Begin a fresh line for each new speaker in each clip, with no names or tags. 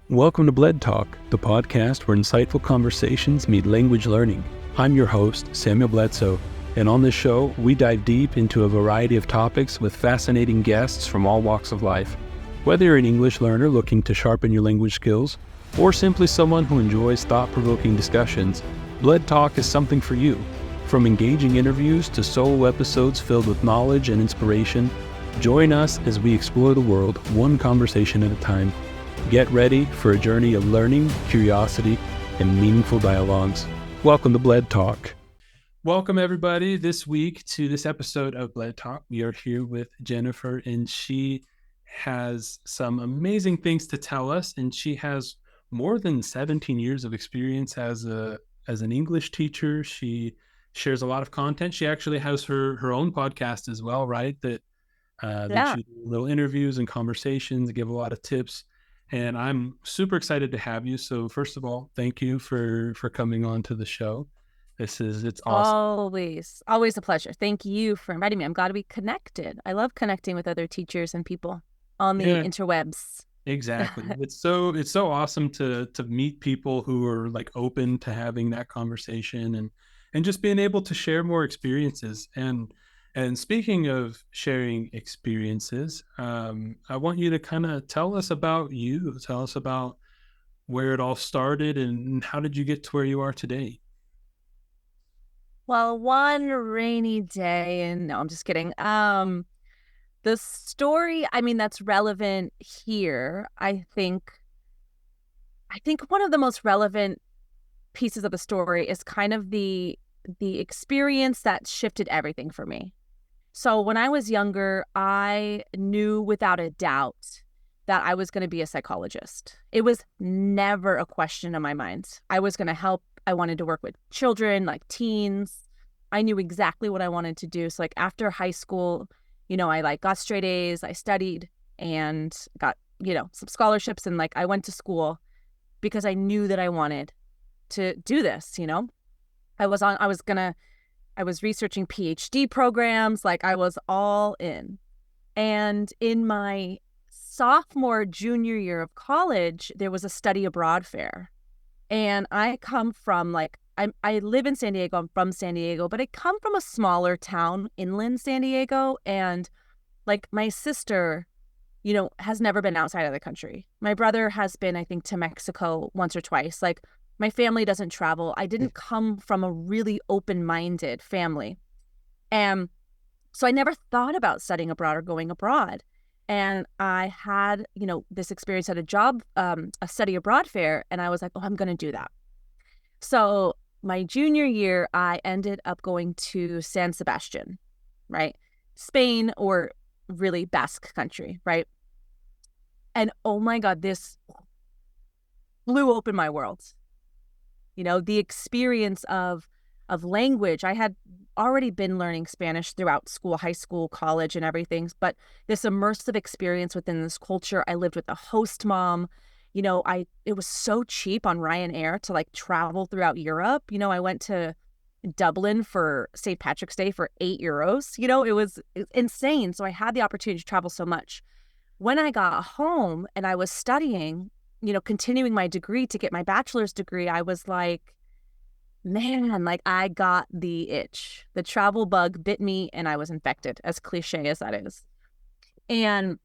Welcome to Bled Talk, the podcast where insightful conversations meet language learning. I'm your host, Samuel Bledsoe, and on this show, we dive deep into a variety of topics with fascinating guests from all walks of life. Whether you're an English learner looking to sharpen your language skills, or simply someone who enjoys thought-provoking discussions, Bled Talk is something for you. From engaging interviews to solo episodes filled with knowledge and inspiration, join us as we explore the world one conversation at a time. Get ready for a journey of learning, curiosity, and meaningful dialogues. Welcome to Bled Talk. Welcome, everybody, this week to this episode of Bled Talk. We are here with Jennifer, and she has some amazing things to tell us, and she has more than 17 years of experience as an English teacher. She shares a lot of content. She actually has her own podcast as well, right? That she do little interviews and conversations, give a lot of tips. And I'm super excited to have you. So first of all, thank you for coming on to the show. It's awesome.
Always a pleasure. Thank you for inviting me. I'm glad we connected. I love connecting with other teachers and people on the interwebs.
Exactly. It's so awesome to meet people who are like open to having that conversation and just being able to share more experiences. And speaking of sharing experiences, I want you to kind of tell us about you. Tell us about where it all started and how did you get to where you are today?
Well, one rainy day, and no, I'm just kidding. The story, that's relevant here. I think one of the most relevant pieces of the story is kind of the experience that shifted everything for me. So when I was younger, I knew without a doubt that I was going to be a psychologist. It was never a question in my mind. I was going to help. I wanted to work with children, like teens. I knew exactly what I wanted to do. So like after high school, I got straight A's, I studied and got, some scholarships, and I went to school because I knew that I wanted to do this, I was researching PhD programs, I was all in. And in my sophomore, junior year of college, there was a study abroad fair. And I come from I live in San Diego, I'm from San Diego, but I come from a smaller town, inland San Diego. And my sister, has never been outside of the country. My brother has been, I think, to Mexico once or twice. My family doesn't travel. I didn't come from a really open-minded family. And so I never thought about studying abroad or going abroad. And I had, this experience at a job, a study abroad fair, and I was like, oh, I'm going to do that. So my junior year, I ended up going to San Sebastian, right? Spain, or really Basque country, right? And oh my God, this blew open my world. The experience of language. I had already been learning Spanish throughout school, high school, college, and everything, but this immersive experience within this culture. I lived with a host mom. It was so cheap on Ryanair to travel throughout Europe. I went to Dublin for St. Patrick's Day for €8. It was insane. So I had the opportunity to travel so much. When I got home and I was studying, continuing my degree to get my bachelor's degree, I was like, man, I got the itch. The travel bug bit me and I was infected, as cliche as that is. And,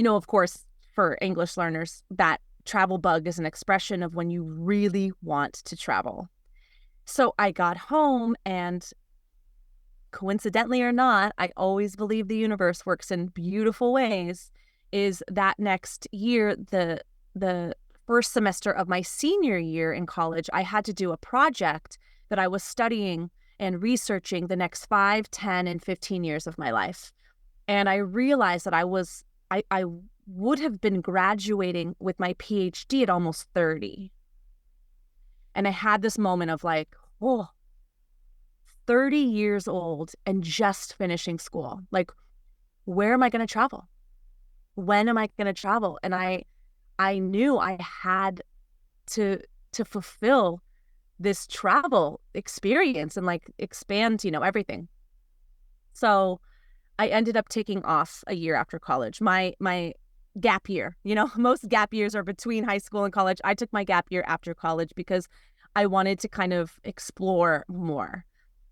of course, for English learners, that travel bug is an expression of when you really want to travel. So I got home, and coincidentally or not, I always believe the universe works in beautiful ways, is that next year, the first semester of my senior year in college, I had to do a project that I was studying and researching the next 5, 10, and 15 years of my life. And I realized that I would have been graduating with my PhD at almost 30. And I had this moment of 30 years old and just finishing school. Where am I going to travel? When am I going to travel? And I knew I had to fulfill this travel experience and expand, everything. So I ended up taking off a year after college. My gap year. Most gap years are between high school and college. I took my gap year after college because I wanted to kind of explore more.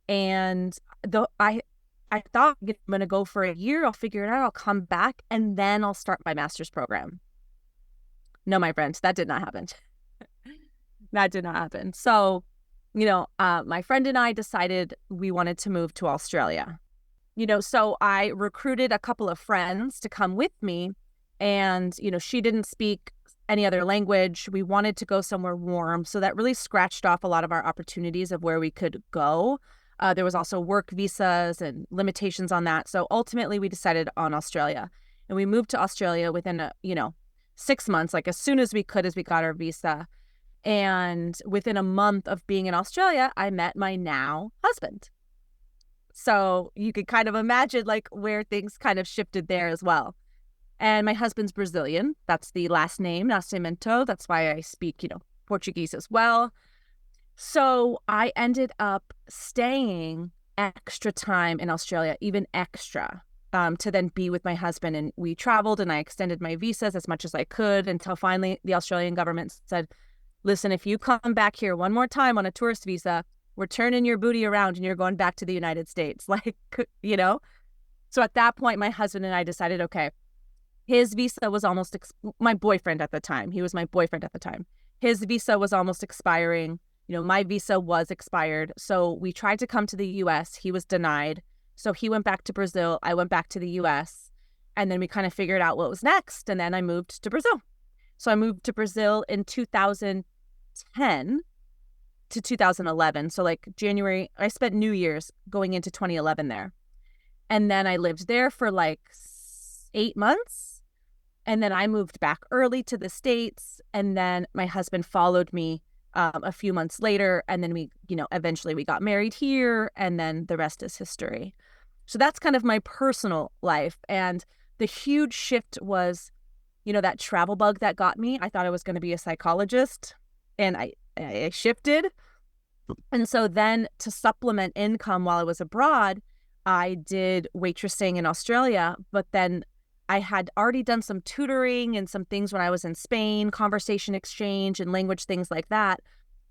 And I thought I'm going to go for a year. I'll figure it out. I'll come back and then I'll start my master's program. No, my friend, that did not happen. That did not happen. So, my friend and I decided we wanted to move to Australia. So I recruited a couple of friends to come with me. And, she didn't speak any other language. We wanted to go somewhere warm. So that really scratched off a lot of our opportunities of where we could go. There was also work visas and limitations on that. So ultimately we decided on Australia, and we moved to Australia within 6 months, like as soon as we got our visa. And within a month of being in Australia, I met my now husband. So you could kind of imagine like where things kind of shifted there as well. And my husband's Brazilian. That's the last name, Nascimento. That's why I speak, Portuguese as well. So I ended up staying extra time in Australia, even extra, to then be with my husband. And we traveled, and I extended my visas as much as I could until finally the Australian government said, listen, if you come back here one more time on a tourist visa, we're turning your booty around and you're going back to the United States. So at that point, my husband and I decided, okay, his visa was almost, my boyfriend at the time. He was my boyfriend at the time. His visa was almost expiring. My visa was expired. So we tried to come to the US. He was denied. So he went back to Brazil. I went back to the US. And then we kind of figured out what was next. And then I moved to Brazil. So I moved to Brazil in 2010 to 2011. So like January, I spent New Year's going into 2011 there. And then I lived there for like 8 months. And then I moved back early to the States. And then my husband followed me a few months later. And then we, eventually we got married here. And then the rest is history. So that's kind of my personal life. And the huge shift was, that travel bug that got me. I thought I was going to be a psychologist, and I shifted. And so then to supplement income while I was abroad, I did waitressing in Australia, but then I had already done some tutoring and some things when I was in Spain, conversation exchange and language, things like that.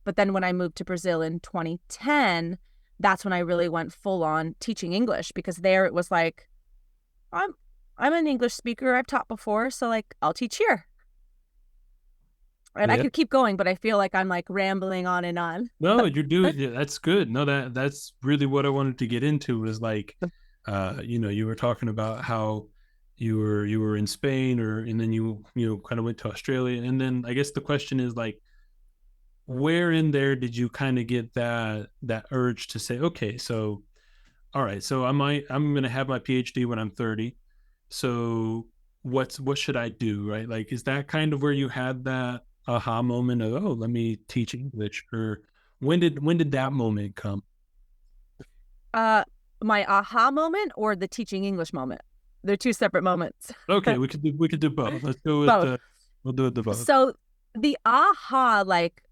But then when I moved to Brazil in 2010, that's when I really went full on teaching English, because there it was like, I'm an English speaker. I've taught before. So like, I'll teach here. And I could keep going, but I feel like I'm like rambling on and on.
No, you're doing, yeah, that's good. No, that's really what I wanted to get into, was like, you were talking about how you were in Spain, and then you kind of went to Australia. And then I guess the question is like, where in there did you kind of get that urge to say, okay, so, all right, so I'm going to have my PhD when I'm 30. So what should I do? Right. Like, is that kind of where you had that aha moment of, oh, let me teach English? Or when did that moment come?
My aha moment or the teaching English moment? They're two separate moments.
Okay, we could do both. Let's go with
both.
We'll do it the both.
So the aha, like,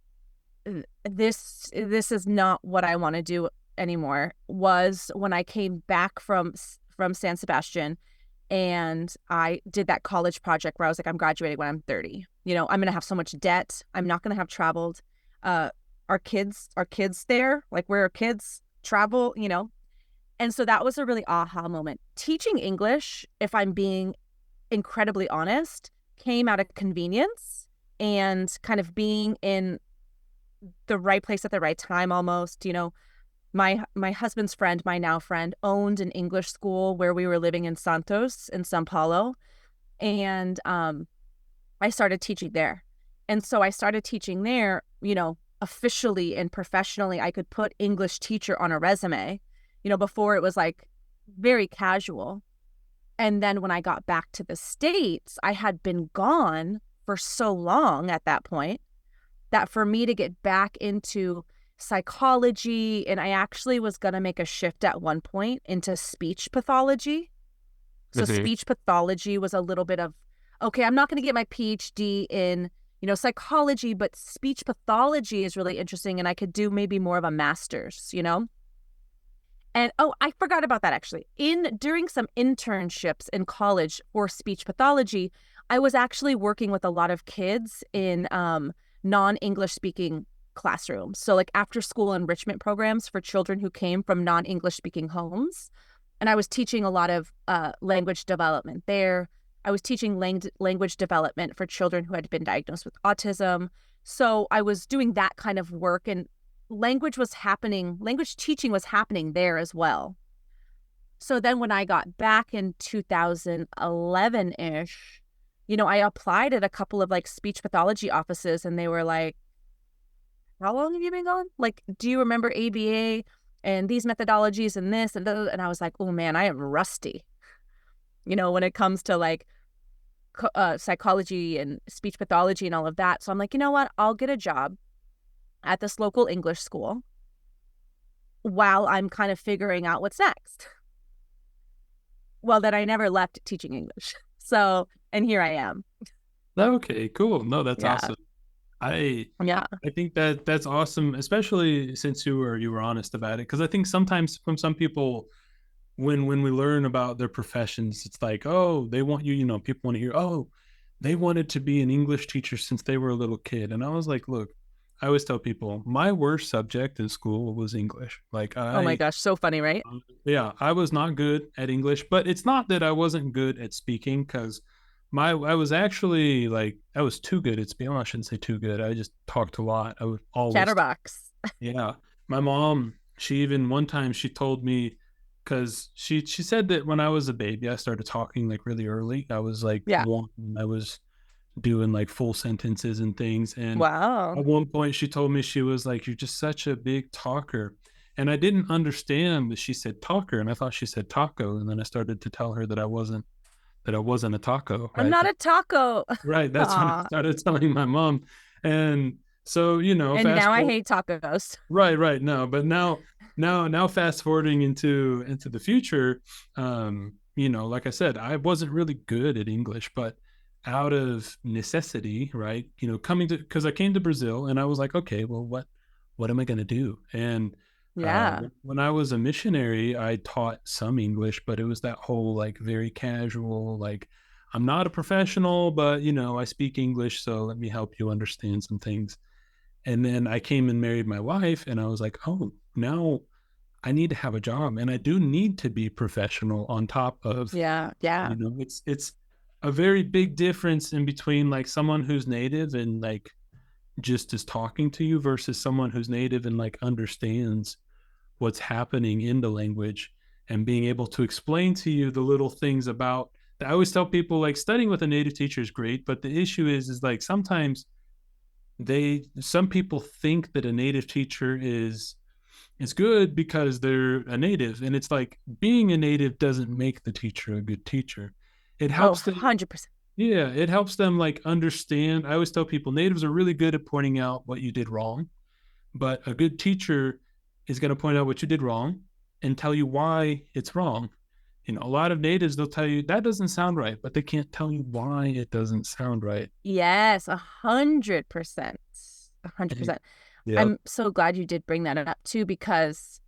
this is not what I want to do anymore, was when I came back from San Sebastian, and I did that college project where I was like, I'm graduating when I'm 30. I'm going to have so much debt. I'm not going to have traveled. Our kids there, like, where are kids travel, And so that was a really aha moment. Teaching English, if I'm being incredibly honest, came out of convenience and kind of being in the right place at the right time almost. My husband's friend, my now friend, owned an English school where we were living in Santos in São Paulo. And I started teaching there. And so I started teaching there, officially and professionally. I could put English teacher on a resume. Before it was like very casual. And then when I got back to the States, I had been gone for so long at that point that for me to get back into psychology, and I actually was going to make a shift at one point into speech pathology. So speech pathology was a little bit of, okay, I'm not going to get my PhD in, psychology, but speech pathology is really interesting, and I could do maybe more of a master's, And I forgot about that actually. During some internships in college for speech pathology, I was actually working with a lot of kids in non-English speaking classrooms. So like after school enrichment programs for children who came from non-English speaking homes. And I was teaching a lot of language development there. I was teaching language development for children who had been diagnosed with autism. So I was doing that kind of work, and language teaching was happening there as well. So then when I got back in 2011-ish, I applied at a couple of like speech pathology offices, and they were like, how long have you been going? Like, do you remember ABA and these methodologies and this and that? And I was like, oh man, I am rusty, when it comes to like psychology and speech pathology and all of that. So I'm like, you know what? I'll get a job at this local English school while I'm kind of figuring out what's next. Well, then I never left teaching English. So, and here I am.
Okay, cool. No, that's
Yeah.
awesome. I
Yeah.
I think that's awesome, especially since you were honest about it. Because I think sometimes from some people, when we learn about their professions, it's like, oh, they want you, people want to hear, oh, they wanted to be an English teacher since they were a little kid. And I was like, look, I always tell people my worst subject in school was English. Like
Oh my gosh. So funny, right?
yeah, I was not good at English, but it's not that I wasn't good at speaking, because I was actually like, I was too good at speaking. Well, I shouldn't say too good. I just talked a lot. I would always,
Chatterbox.
yeah. My mom, she even one time she told me, because she said that when I was a baby, I started talking like really early. I was like
Yeah.
one, I was doing like full sentences and things. And
Wow.
at one point, she told me, she was like, "You're just such a big talker." And I didn't understand that she said talker, and I thought she said taco. And then I started to tell her that I wasn't a taco,
I'm
right?
not a taco.
Right. That's when I
Aw.
started telling my mom. And so,
And
fast
now I
forward,
hate tacos.
right. No, but now fast forwarding into the future, like I said, I wasn't really good at English, but out of necessity, right? Coming to, because I came to Brazil and I was like, okay, well, what am I going to do? And
Yeah.
when I was a missionary, I taught some English, but it was that whole like very casual, like, I'm not a professional, but I speak English, so let me help you understand some things. And then I came and married my wife, and I was like, oh, now I need to have a job, and I do need to be professional on top of,
Yeah. Yeah.
it's a very big difference in between like someone who's native and like just is talking to you versus someone who's native and like understands what's happening in the language and being able to explain to you the little things about. I always tell people like studying with a native teacher is great, but the issue is like sometimes some people think that a native teacher is good because they're a native, and it's like being a native doesn't make the teacher a good teacher. It
Oh,
helps them.
100%.
Yeah, it helps them like understand. I always tell people natives are really good at pointing out what you did wrong, but a good teacher is going to point out what you did wrong and tell you why it's wrong. A lot of natives, they'll tell you that doesn't sound right, but they can't tell you why it doesn't sound right.
Yes, 100%. 100%.
Yep.
I'm so glad you did bring that up too, because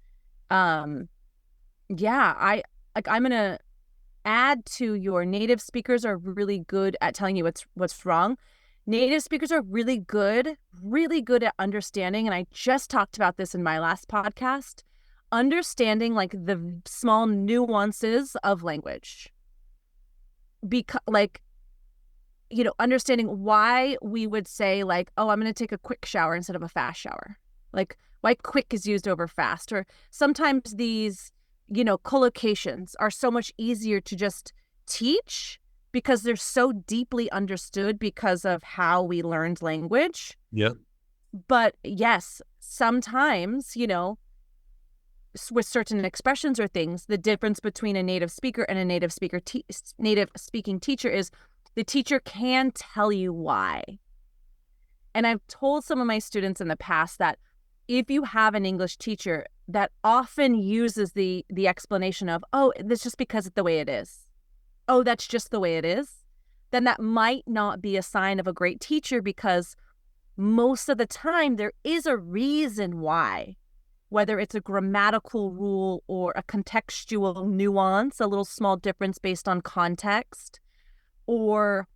um yeah, I'm gonna add to your native speakers are really good at telling you what's wrong. Native speakers are really good at understanding, and I just talked about this in my last podcast, understanding like the small nuances of language. Because like, understanding why we would say like, oh, I'm going to take a quick shower instead of a fast shower. Like why quick is used over fast. Or sometimes these, collocations are so much easier to just teach because they're so deeply understood because of how we learned language.
Yep.
But yes, sometimes, with certain expressions or things, the difference between a native speaker and a native speaking teacher is the teacher can tell you why. And I've told some of my students in the past that if you have an English teacher that often uses the explanation of, oh, that's just because it's the way it is. Oh, that's just the way it is. Then that might not be a sign of a great teacher, because most of the time there is a reason why, whether it's a grammatical rule or a contextual nuance, a little small difference based on context, or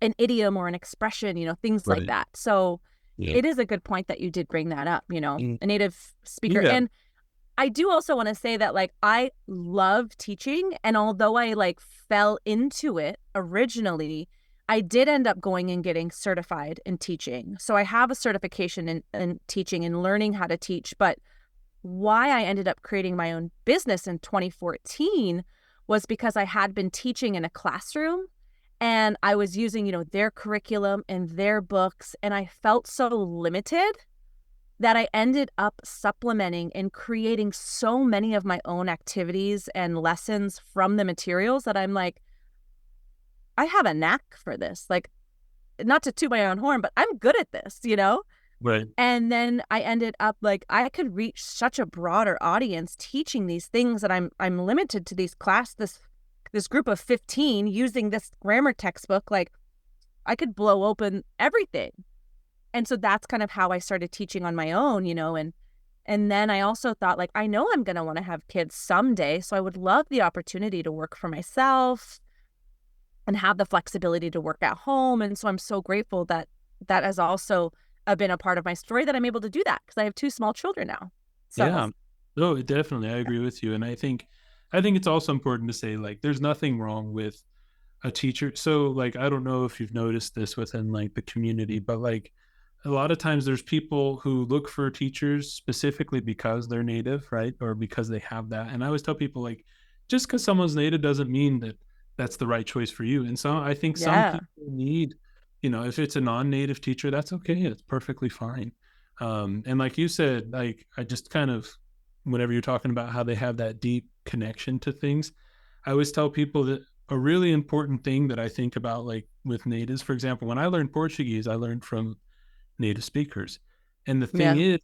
an idiom or an expression, things like
Right.
that. So
Yeah.
it is a good point that you did bring that up,
Mm.
a native speaker.
Yeah.
And I do also want to say that like I love teaching, and although I like fell into it originally, I did end up going and getting certified in teaching. So I have a certification in teaching and learning how to teach. But why I ended up creating my own business in 2014 was because I had been teaching in a classroom and I was using, their curriculum and their books, and I felt so limited that I ended up supplementing and creating so many of my own activities and lessons from the materials that I'm like, I have a knack for this. Like, not to toot my own horn, but I'm good at this.
Right.
And then I ended up like I could reach such a broader audience teaching these things that I'm limited to this group of 15 using this grammar textbook. Like I could blow open everything. And so that's kind of how I started teaching on my own, and then I also thought like I know I'm going to want to have kids someday, so I would love the opportunity to work for myself and have the flexibility to work at home. And so I'm so grateful that that has also been a part of my story, that I'm able to do that because I have two small children now. So,
Yeah. No, definitely. I agree with you. And I think it's also important to say, like, there's nothing wrong with a teacher. So, like, I don't know if you've noticed this within like the community, but like a lot of times there's people who look for teachers specifically because they're native, right? Or because they have that. And I always tell people, like, just because someone's native doesn't mean that that's the right choice for you. And so I think some
yeah.
people need, if it's a non-native teacher, that's okay. It's perfectly fine. And like you said, like I just kind of, whenever you're talking about how they have that deep connection to things, I always tell people that a really important thing that I think about, like with natives, for example, when I learned Portuguese, I learned from native speakers. And the thing
Yeah.
is,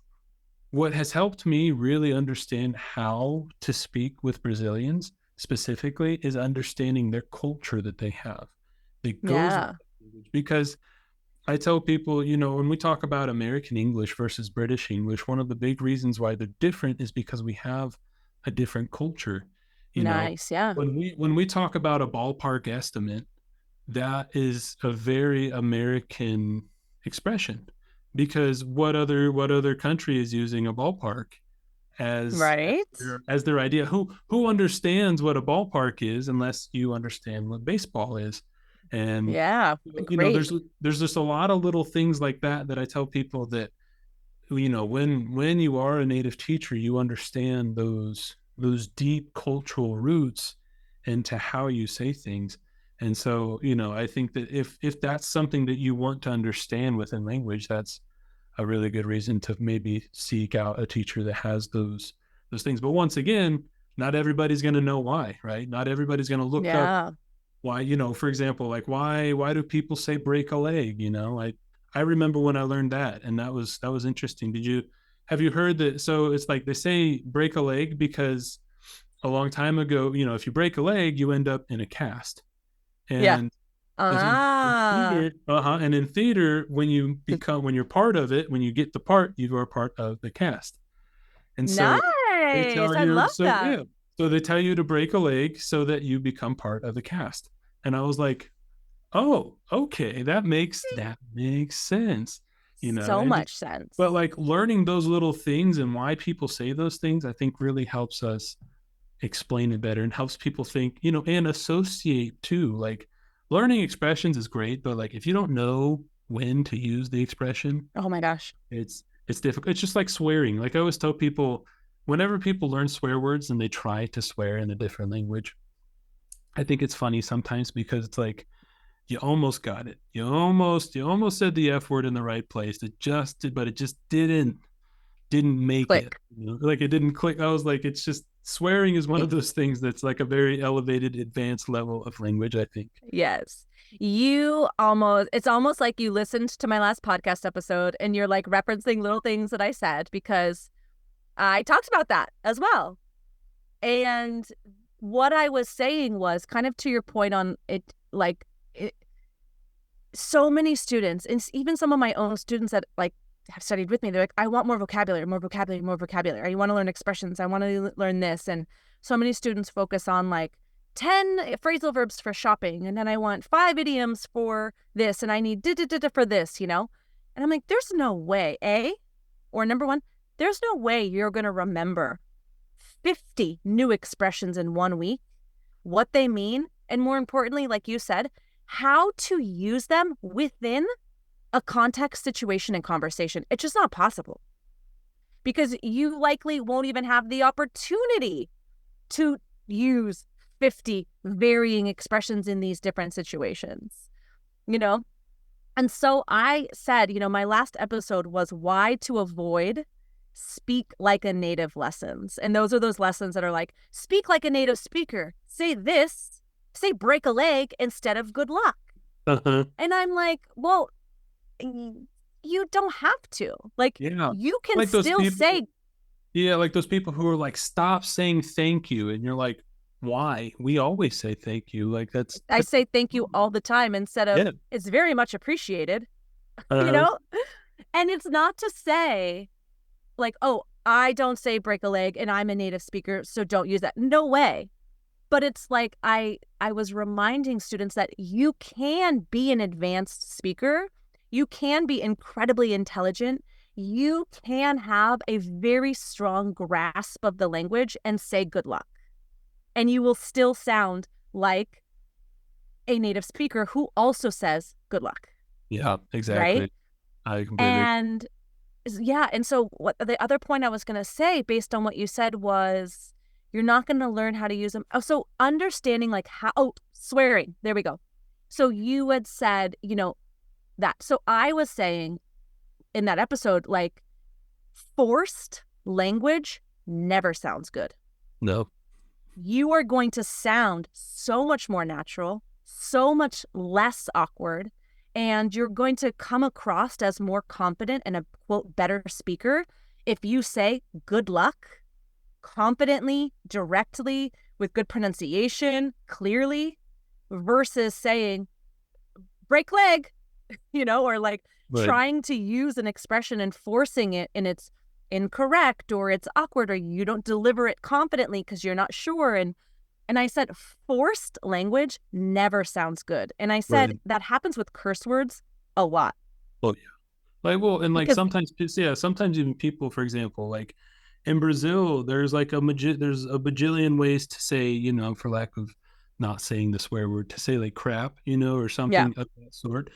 what has helped me really understand how to speak with Brazilians specifically is understanding their culture that they have that goes with
Yeah.
language. Because I tell people, when we talk about American English versus British English, one of the big reasons why they're different is because we have a different culture. You know,
Nice. Yeah.
when we talk about a ballpark estimate, that is a very American expression, because what other country is using a ballpark as
Right.
their idea? Who understands what a ballpark is unless you understand what baseball is? And
Yeah. Great.
there's just a lot of little things like that that I tell people that, when you are a native teacher, you understand those deep cultural roots into how you say things. And so, I think that if that's something that you want to understand within language, that's a really good reason to maybe seek out a teacher that has those things. But once again, not everybody's going to know why, right? Not everybody's going to look up
Yeah.
why, for example, like why do people say break a leg? I remember when I learned that, and that was interesting. Have you heard that? So it's like they say break a leg because a long time ago, if you break a leg, you end up in a cast.
Yeah.
And in
Ah.
theater, and in theater, when you're part of it, when you get the part, you are part of the cast. And so they
Nice.
tell
I
you,
love
so
that.
yeah, so they tell you to break a leg so that you become part of the cast. And I was like, oh, okay, that makes sense.
So
And just,
much sense.
but like learning those little things and why people say those things, I think really helps us explain it better and helps people think, and associate too. Like learning expressions is great, but like if you don't know when to use the expression,
Oh my gosh.
it's difficult. It's just like swearing. Like I always tell people, whenever people learn swear words and they try to swear in a different language, I think it's funny sometimes because it's like you almost got it. You almost said the F word in the right place. But it just didn't make it.
Click.
Like it didn't click. I was like, it's just swearing is one of those things that's like a very elevated, advanced level of language, I think.
Yes. It's almost like you listened to my last podcast episode and you're like referencing little things that I said because I talked about that as well. And what I was saying was kind of to your point on it, like it, so many students, and even some of my own students that like have studied with me, they're like, I want more vocabulary, more vocabulary, more vocabulary. I want to learn expressions. I want to learn this. And so many students focus on like 10 phrasal verbs for shopping, and then I want 5 idioms for this, and I need da-da-da-da for this, you know? And I'm like, there's no way, or number one, there's no way you're going to remember 50 new expressions in 1 week, what they mean, and more importantly, like you said, how to use them within a context, situation, and conversation. It's just not possible because you likely won't even have the opportunity to use 50 varying expressions in these different situations, you know? And so I said, my last episode was why to avoid speak like a native lessons. And those are those lessons that are like, speak like a native speaker. Say this, say break a leg instead of good luck.
Uh-huh.
And I'm like, well, you don't have to. Like, you can
like
still say.
Yeah, like those people who are like, stop saying thank you. And you're like, why? We always say thank you. Like
I say thank you all the time instead of it's very much appreciated, you know? And it's not to say like, oh, I don't say break a leg and I'm a native speaker, so don't use that. No way. But it's like I was reminding students that you can be an advanced speaker. You can be incredibly intelligent. You can have a very strong grasp of the language and say good luck. And you will still sound like a native speaker who also says good luck.
Yeah, exactly.
Right?
I completely
And yeah, and so what the other point I was going to say based on what you said was you're not going to learn how to use them. Oh, so understanding like swearing. There we go. So you had said, that. So I was saying in that episode, like forced language never sounds good.
No.
You are going to sound so much more natural, so much less awkward, and you're going to come across as more confident and a, quote, better speaker if you say good luck confidently, directly, with good pronunciation, clearly, versus saying break leg, or like trying to use an expression and forcing it and it's incorrect or it's awkward or you don't deliver it confidently because you're not sure. And I said, forced language never sounds good. And I said that happens with curse words a lot.
Well, yeah. Like, well, and like
because,
sometimes even people, for example, like in Brazil, there's like there's a bajillion ways to say, for lack of not saying the swear word, to say like crap, or something of that sort.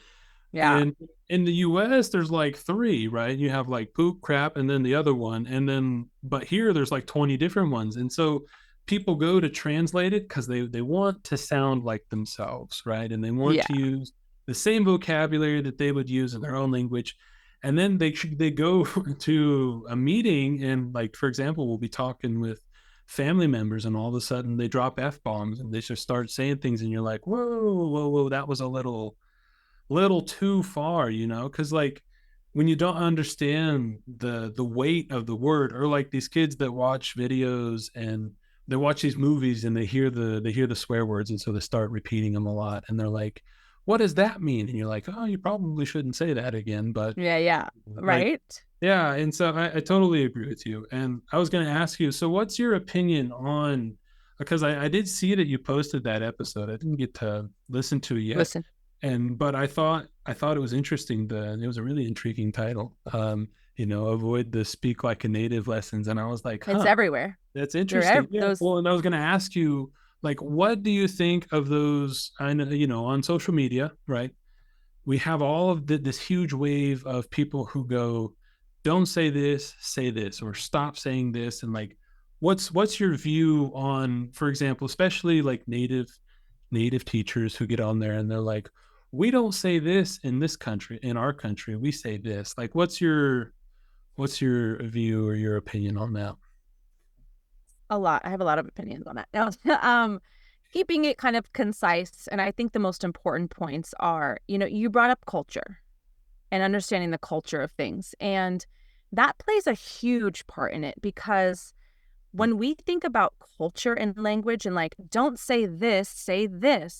Yeah.
And in the US, there's like 3, right? You have like poop, crap, and then the other one. And then, but here there's like 20 different ones. And so people go to translate it because they want to sound like themselves, right? And they want to use the same vocabulary that they would use in their own language. And then they go to a meeting and, like, for example, we'll be talking with family members and all of a sudden they drop F-bombs and they just start saying things and you're like, whoa, that was a little too far, because like when you don't understand the weight of the word, or like these kids that watch videos and they watch these movies and they hear the swear words and so they start repeating them a lot and they're like, what does that mean? And you're like, oh, you probably shouldn't say that again. But
right.
Like, yeah. And so I totally agree with you. And I was going to ask you, so what's your opinion on, because I did see that you posted that episode. I didn't get to listen to it yet. But I thought it was interesting. It was a really intriguing title. Avoid the speak like a native lessons. And I was like,
it's everywhere.
That's interesting. Well, and I was going to ask you, like, what do you think of those? I know, on social media, right? We have all of this huge wave of people who go, don't say this, or stop saying this. And like, what's your view on, for example, especially like native teachers who get on there and they're like, we don't say this in this country, in our country, we say this. Like, what's your view or your opinion on that?
I have a lot of opinions on that. Now, keeping it kind of concise, and I think the most important points are, you brought up culture and understanding the culture of things. And that plays a huge part in it because when we think about culture and language and like, don't say this,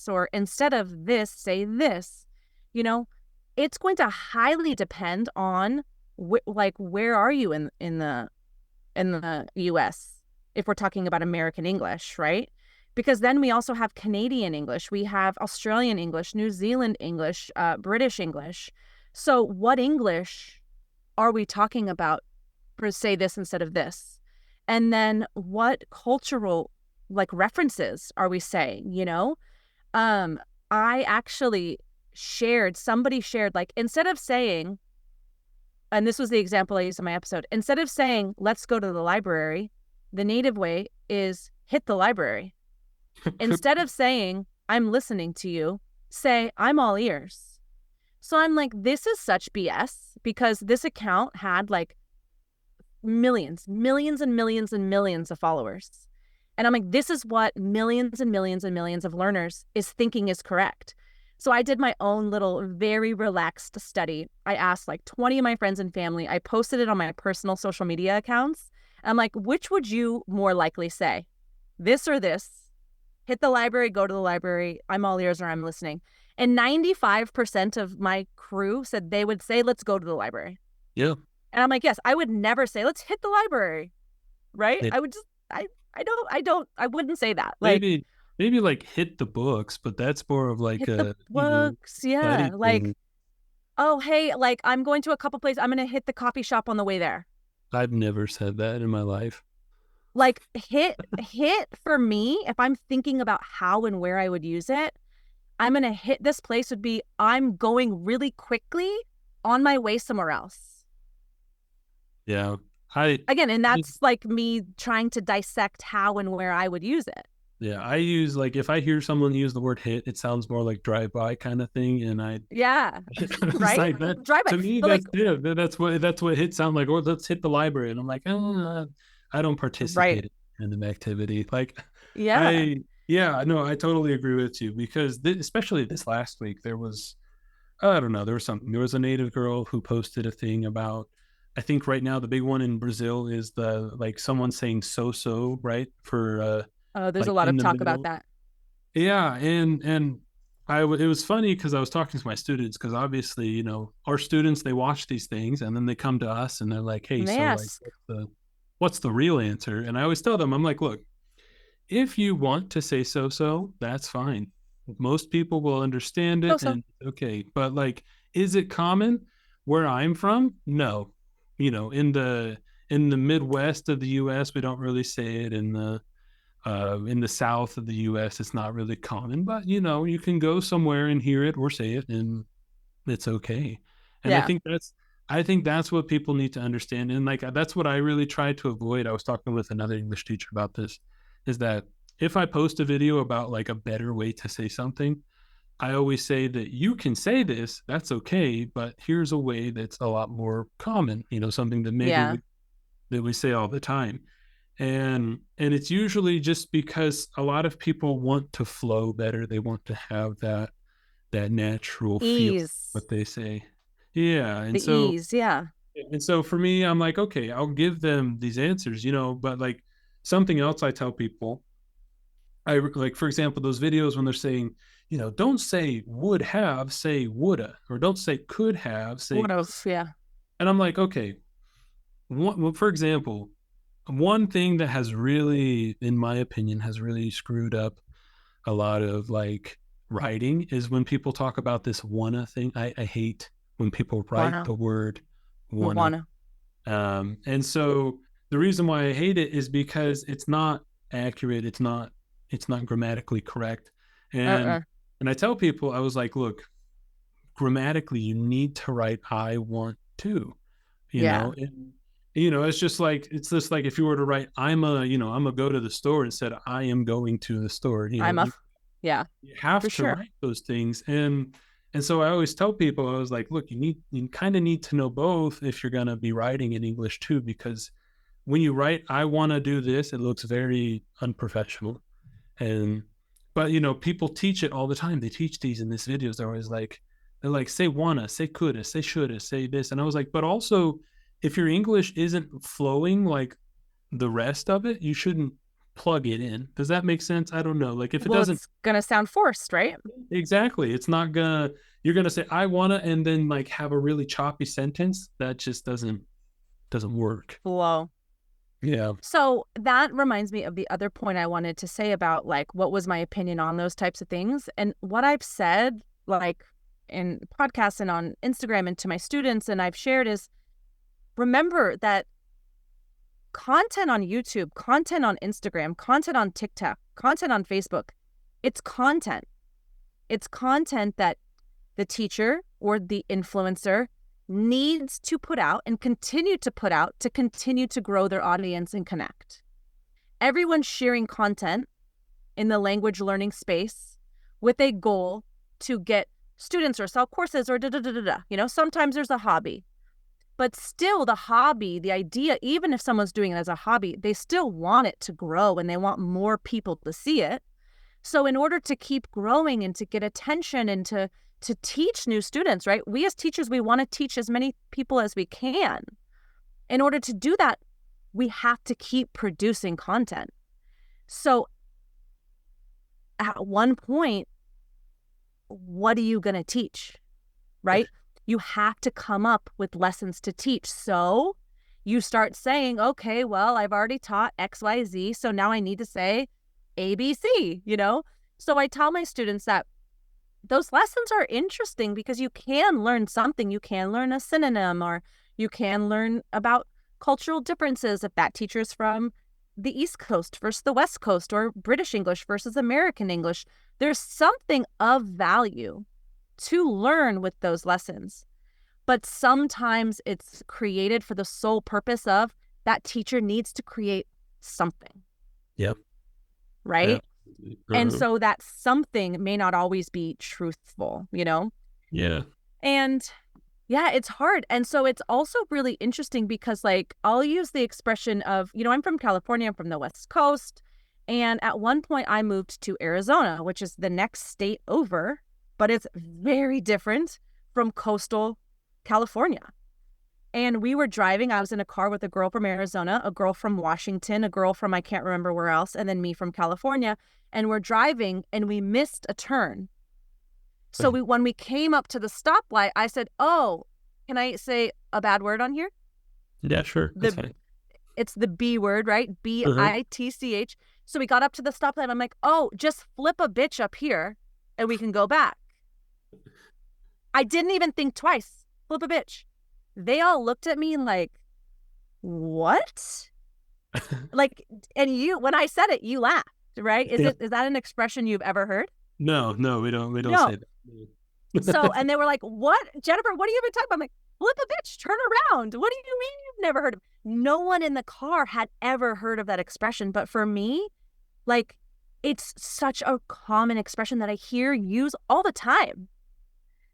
or instead of this, say this, it's going to highly depend on where are you in the US if we're talking about American English, right? Because then we also have Canadian English, we have Australian English, New Zealand English, British English. So what English are we talking about for say this instead of this? And then what cultural like references are we saying, you know? Um, I actually somebody shared, like, instead of saying, and this was the example I used in my episode, instead of saying, let's go to the library, the native way is hit the library. Instead of saying, I'm listening to you, say, I'm all ears. So I'm like, this is such BS because this account had like millions and millions of followers. And I'm like, this is what millions and millions of learners is thinking is correct. So I did my own little very relaxed study. I asked like 20 of my friends and family. I posted it on my personal social media accounts. I'm like, which would you more likely say? This or this? Hit the library, go to the library. I'm all ears or I'm listening. And 95% of my crew said they would say, let's go to the library.
Yeah.
And I'm like, yes, I would never say, let's hit the library. Right?
Yeah.
I would just, I wouldn't say that. Like,
Maybe like hit the books, but that's more of like
hit the
a,
books. Yeah.
study
Like,
thing.
oh, hey, like I'm going to a couple places. I'm going to hit the coffee shop on the way there.
I've never said that in my life.
Like hit for me, if I'm thinking about how and where I would use it, I'm going to hit this place would be I'm going really quickly on my way somewhere else.
Yeah. I,
Again, and that's like me trying to dissect how and where I would use it.
yeah, I use like if I hear someone use the word hit, it sounds more like drive by kind of thing, and
Yeah.
it's
Right?
like that
Drive by.
to me.
But like,
That's what hit sound like. Or let's hit the library, and I'm like, oh, I don't
right.
participate in the activity. Like,
Yeah.
yeah, no, I totally agree with you because especially this last week, there was, I don't know, there was something. There was a native girl who posted a thing about. I think right now the big one in Brazil is the like someone saying so right for
There's a
like
lot
in
of
the
talk about
middle.
that.
Yeah, and it was funny because I was talking to my students because obviously our students, they watch these things and then they come to us and they're like, hey,
And they
so like
ask,
what's the real answer? And I always tell them, I'm like, look, if you want to say so, that's fine. Most people will understand
so
it
so.
and okay, but like, is it common where I'm from? No. In the Midwest of the US, we don't really say it. In the south of the U.S., it's not really common, but you can go somewhere and hear it or say it, and it's okay. And I
Yeah.
think that's what people need to understand, and like that's what I really try to avoid. I was talking with another English teacher about this, is that if I post a video about like a better way to say something, I always say that you can say this, that's okay, but here's a way that's a lot more common. Something that maybe
Yeah.
we say all the time, and it's usually just because a lot of people want to flow better. They want to have that natural feel,
Ease.
what they say. Yeah.
The ease. Yeah.
And so for me, I'm like, okay, I'll give them these answers, but like something else I tell people, I like, for example, those videos when they're saying, don't say would have, say woulda, or don't say could have, say,
What else? Yeah.
and I'm like, okay, well, for example, one thing that has really, in my opinion, has really screwed up a lot of like writing is when people talk about this wanna thing. I hate when people write
Wanna.
the word wanna.
Wanna.
And so the reason why I hate it is because it's not accurate. It's not grammatically correct. And
Uh-uh.
and I tell people, I was like, look, grammatically, you need to write I want to, you
Yeah.
know, and it's just like if you were to write I'm a go to the store instead of I am going to the store,
I'm a. Yeah.
you have
For
to
sure.
write those things. And so I always tell people, I was like, look, you kind of need to know both if you're going to be writing in English too, because when you write I want to do this, it looks very unprofessional. And but people teach it all the time. They teach these in these videos. They're like, say wanna, say coulda, say shoulda, say this. And I was like, but also if your English isn't flowing like the rest of it, you shouldn't plug it in. Does that make sense? I don't know. Like if it
Well,
doesn't,
it's gonna sound forced, right?
exactly, it's not gonna, you're gonna say I wanna and then like have a really choppy sentence that just doesn't work.
Flow.
Yeah.
So that reminds me of the other point I wanted to say about like what was my opinion on those types of things. And what I've said, like in podcasts and on Instagram and to my students, and I've shared is remember that content on YouTube, content on Instagram, content on TikTok, content on Facebook, it's content. It's content that the teacher or the influencer needs to put out and continue to put out to continue to grow their audience and connect. Everyone's sharing content in the language learning space with a goal to get students or sell courses or da-da-da-da-da. You know, sometimes there's a hobby. But still, the hobby, the idea, even if someone's doing it as a hobby, they still want it to grow and they want more people to see it. So in order to keep growing and to get attention and to teach new students, right? We as teachers, we want to teach as many people as we can. In order to do that, we have to keep producing content. So at one point, what are you going to teach, right? You have to come up with lessons to teach. So you start saying, okay, well, I've already taught XYZ, so now I need to say ABC, you know? So I tell my students that those lessons are interesting because you can learn something. You can learn a synonym, or you can learn about cultural differences if that teacher's from the East Coast versus the West Coast, or British English versus American English. There's something of value to learn with those lessons. But sometimes it's created for the sole purpose of that teacher needs to create something.
Yep.
Right?
Yeah.
And so that something may not always be truthful, you know?
Yeah.
And yeah, it's hard. And so it's also really interesting because, like, I'll use the expression of, you know, I'm from California, I'm from the West Coast. And at one point I moved to Arizona, which is the next state over, but it's very different from coastal California. And we were driving. I was in a car with a girl from Arizona, a girl from Washington, a girl from I can't remember where else, and then me from California. And we're driving and we missed a turn. So when we came up to the stoplight, I said, oh, can I say a bad word on here?
Yeah, sure. That's fine.
It's the B word, right? B-I-T-C-H. So we got up to the stoplight. I'm like, oh, just flip a bitch up here and we can go back. I didn't even think twice. Flip a bitch. They all looked at me like, what? Like, and you, when I said it, you laughed, right? Is that an expression you've ever heard?
No, we don't say that.
So, and they were like, what? Jennifer, what are you even talking about? I'm like, flip a bitch, turn around. What do you mean you've never heard of it? No one in the car had ever heard of that expression. But for me, like, it's such a common expression that I hear used all the time.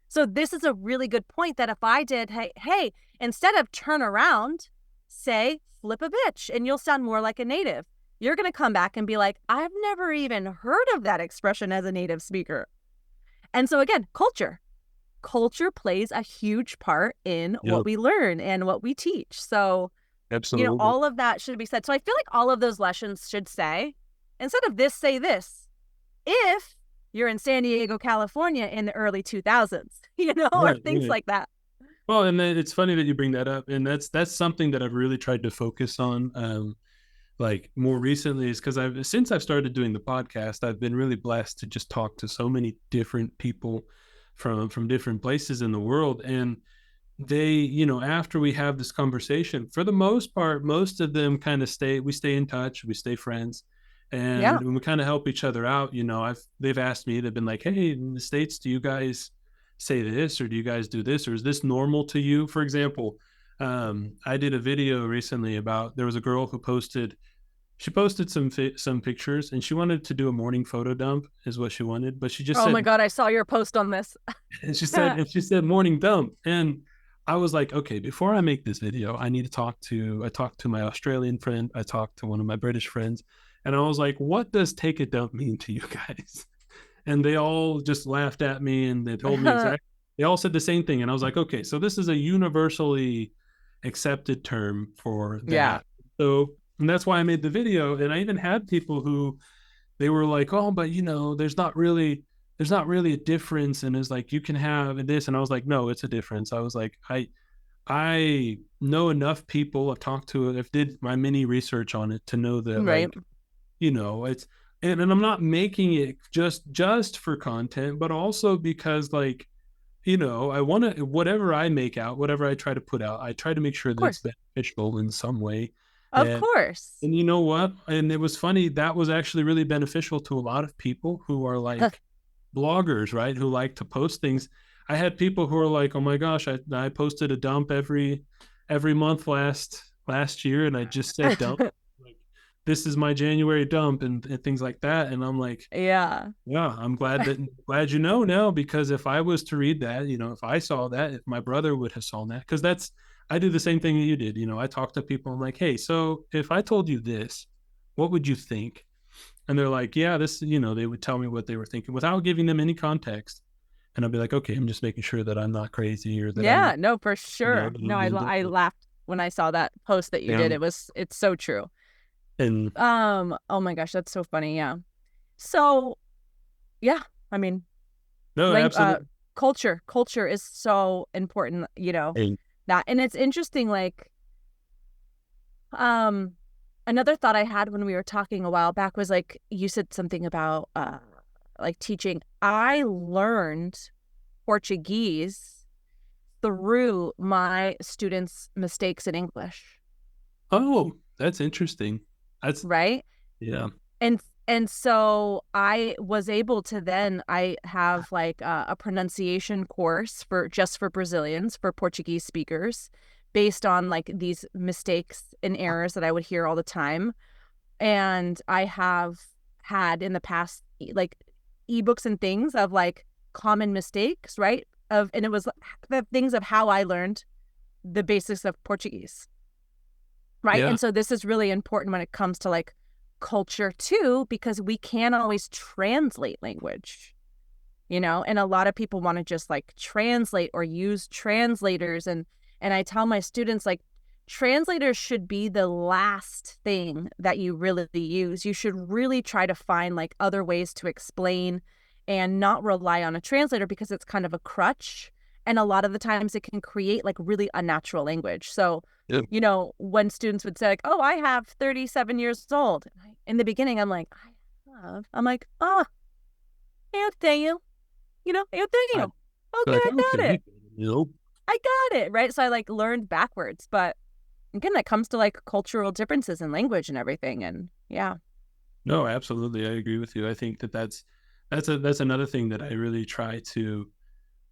So this is a really good point that if I did, hey, instead of turn around, say flip a bitch, and you'll sound more like a native. You're going to come back and be like, I've never even heard of that expression as a native speaker. And so again, culture plays a huge part in what we learn and what we teach. So,
absolutely,
you know, all of that should be said. So I feel like all of those lessons should say, instead of this, say this. If you're in San Diego, California in the early 2000s, you know, right, or things like that.
Well, and then it's funny that you bring that up. And that's something that I've really tried to focus on. Like more recently is because since I've started doing the podcast, I've been really blessed to just talk to so many different people from different places in the world. And they, you know, after we have this conversation, for the most part, most of them kind of we stay in touch, we stay friends. And when we kind of help each other out, you know, they've asked me, they've been like, hey, in the States, do you guys say this, or do you guys do this, or is this normal to you? For example, I did a video recently about, there was a girl who posted some pictures, and she wanted to do a morning photo dump is what she wanted, but she just said,
oh my God, I saw your post on this.
And she said morning dump. And I was like, okay, before I make this video, I talked to my Australian friend. I talked to one of my British friends, and I was like, what does take a dump mean to you guys? And they all just laughed at me, and they told me exactly, they all said the same thing. And I was like, okay, so this is a universally accepted term for that. Yeah. So, and that's why I made the video. And I even had people who, they were like, oh, but you know, there's not really a difference. And it's like, you can have this. And I was like, no, it's a difference. I was like, I know enough people. I've talked to, I've did my mini research on it to know that
Right.
like, it's, and I'm not making it just for content, but also because like, I want to, whatever I make out, whatever I try to put out, I try to make sure
Of
that it's
course.
beneficial in some way.
Of
And
course.
and you know what? And it was funny, that was actually really beneficial to a lot of people who are like bloggers, right? Who like to post things. I had people who are like, "Oh my gosh, I posted a dump every month last year, and I just said dump. Like, this is my January dump and things like that." And I'm like,
Yeah.
yeah, I'm glad you know now, because if I was to read that, if I saw that, if my brother would have saw that, because I do the same thing that you did. I talk to people. I'm like, hey, so if I told you this, what would you think? And they're like, yeah, this, they would tell me what they were thinking without giving them any context. And I'll be like, okay, I'm just making sure that I'm not crazy, or that I'm,
Yeah, no, for sure. No, I laughed when I saw that post that you
yeah.
did. It's so true.
And
Oh my gosh, that's so funny. Yeah. So, yeah, I mean,
no,
lang
absolutely.
culture is so important,
And
that. And it's interesting, like, um another thought I had when we were talking a while back was like you said something about like teaching. I learned Portuguese through my students' mistakes in English,
oh, that's interesting. That's,
right?
yeah.
And so I was able to then I have like a pronunciation course for Brazilians, for Portuguese speakers, based on like these mistakes and errors that I would hear all the time. And I have had in the past like ebooks and things of like common mistakes, right? And it was the things of how I learned the basics of Portuguese, right?
Yeah.
And so this is really important when it comes to like culture too, because we can't always translate language, and a lot of people want to just like translate or use translators. And I tell my students, like, translators should be the last thing that you really use. You should really try to find like other ways to explain and not rely on a translator, because it's kind of a crutch, and a lot of the times it can create like really unnatural language. So
Yeah.
when students would say like, oh, I have 37 years old, in the beginning I'm like, I'm like, oh, eu tenho, eu
I'd
tenho.
be
Okay,
like,
I got
okay,
it.
nope.
I got it. Right. So I like learned backwards. But again, that comes to like cultural differences in language and everything. And yeah.
No, absolutely. I agree with you. I think that's another thing that I really try to,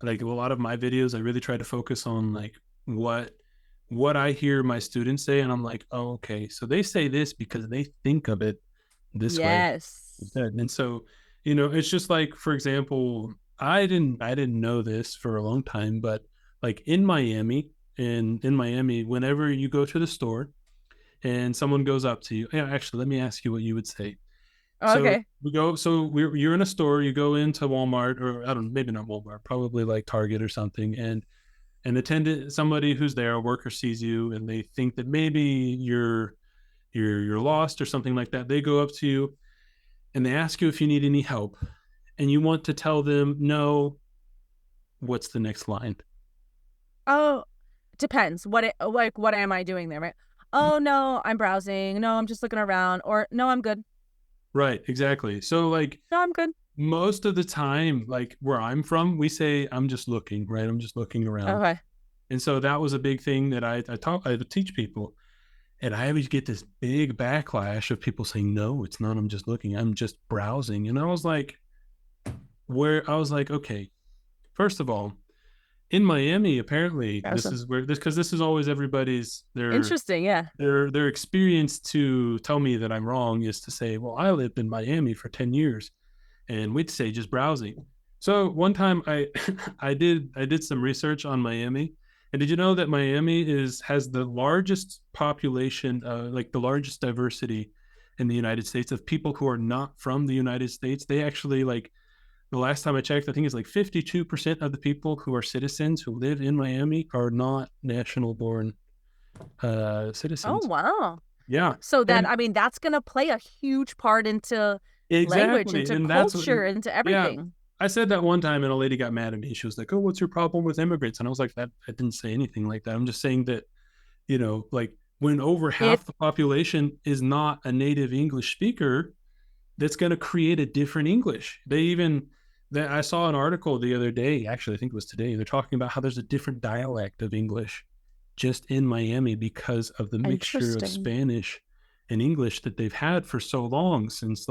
like, a lot of my videos, I really try to focus on like what I hear my students say, and I'm like, oh, okay, so they say this because they think of it this way.
Yes.
And so, it's just like, for example, I didn't know this for a long time, but like in Miami, whenever you go to the store and someone goes up to you, yeah, actually, let me ask you what you would say. So
Okay.
you're in a store, you go into Walmart, or I don't know, maybe not Walmart, probably like Target or something, and an attendant, somebody who's there, a worker, sees you, and they think that maybe you're lost or something like that. They go up to you and they ask you if you need any help, and you want to tell them no. What's the next line?
Oh, depends. What am I doing there? Right. Oh, no, I'm browsing. No, I'm just looking around. Or no, I'm good.
Right, exactly. So like
No, I'm good.
most of the time, like where I'm from, we say I'm just looking, right? I'm just looking around.
Okay.
And so that was a big thing that I teach people. And I always get this big backlash of people saying, no, it's not. I'm just looking. I'm just browsing. And I was like, okay, first of all, in Miami, apparently this
Browsing.
is where this, because this is always everybody's
Interesting. Yeah.
their experience to tell me that I'm wrong is to say, well, I lived in Miami for 10 years, and we'd say just browsing. So one time I did some research on Miami, and did you know that Miami has the largest population, like the largest diversity in the United States of people who are not from the United States? They actually, like, the last time I checked, I think it's like 52% of the people who are citizens who live in Miami are not national born
Oh,
citizens.
wow.
Yeah.
So that,
And
I mean, that's going to play a huge part into language,
exactly.
into
And
culture, into
yeah.
everything.
I said that one time and a lady got mad at me. She was like, oh, what's your problem with immigrants? And I was like, I didn't say anything like that. I'm just saying that like when over
It
half the population is not a native English speaker, that's going to create a different English. I saw an article the other day, actually, I think it was today. They're talking about how there's a different dialect of English just in Miami because of the mixture of
interesting.
Spanish and English that they've had for so long, since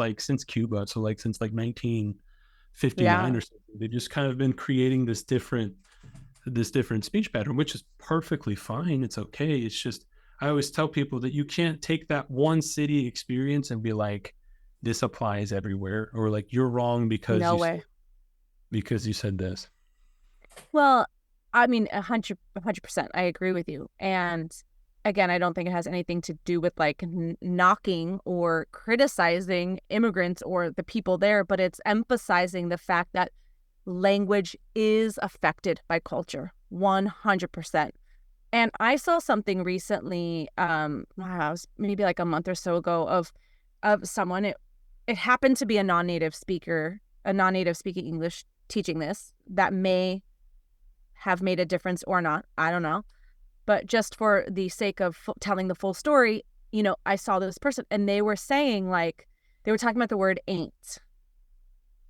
Cuba. So like since like 1959
Yeah,
or something. They've just kind of been creating this different speech pattern, which is perfectly fine. It's okay. It's just, I always tell people that you can't take that one city experience and be like, this applies everywhere, or like you're wrong because
no
you said
way.
this.
Well, I mean, 100%. I agree with you. And again, I don't think it has anything to do with like knocking or criticizing immigrants or the people there, but it's emphasizing the fact that language is affected by culture 100%. And I saw something recently, wow, it was maybe like a month or so ago of someone. It happened to be a non-native speaking English teaching this that may have made a difference or not. I don't know. But just for the sake of telling the full story, I saw this person and they were saying like, they were talking about the word ain't,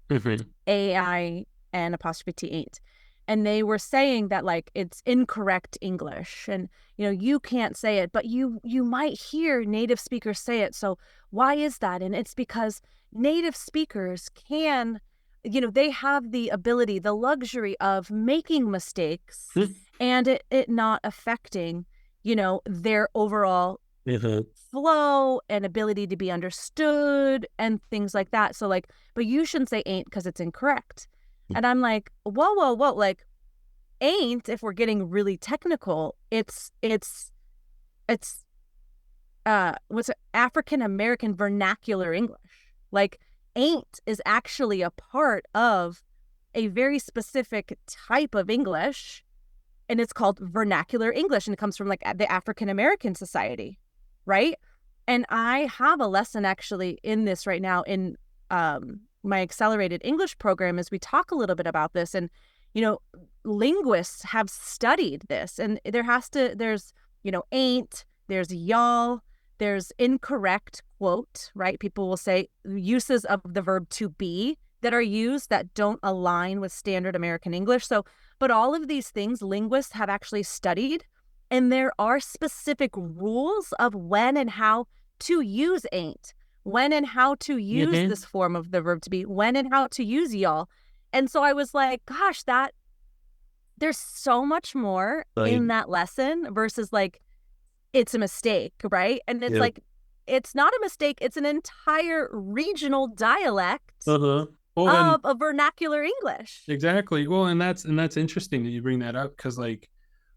Mm-hmm.
AIN apostrophe T, ain't. And they were saying that like it's incorrect English and you can't say it, but you might hear native speakers say it. So why is that? And it's because native speakers can, they have the ability, the luxury of making mistakes and it not affecting, their overall
Mm-hmm.
flow and ability to be understood and things like that. So like, but you shouldn't say ain't because it's incorrect. And I'm like, whoa, whoa, whoa, like ain't, if we're getting really technical, it's what's African American vernacular English. Like ain't is actually a part of a very specific type of English, and it's called vernacular English, and it comes from like the African American society, right? And I have a lesson actually in this right now in my accelerated English program as we talk a little bit about this. And linguists have studied this, and there's ain't, there's y'all, there's incorrect quote, right? People will say uses of the verb to be that are used that don't align with standard American English. So, but all of these things linguists have actually studied, and there are specific rules of when and how to use ain't, when and how to use
Mm-hmm.
this form of the verb to be, when and how to use y'all. And so I was like, gosh, that there's so much more
Like,
in that lesson versus like it's a mistake, right? And it's
yeah.
like it's not a mistake, it's an entire regional dialect
Uh-huh. Well, and
of a vernacular English.
exactly. Well, and that's interesting that you bring that up, because like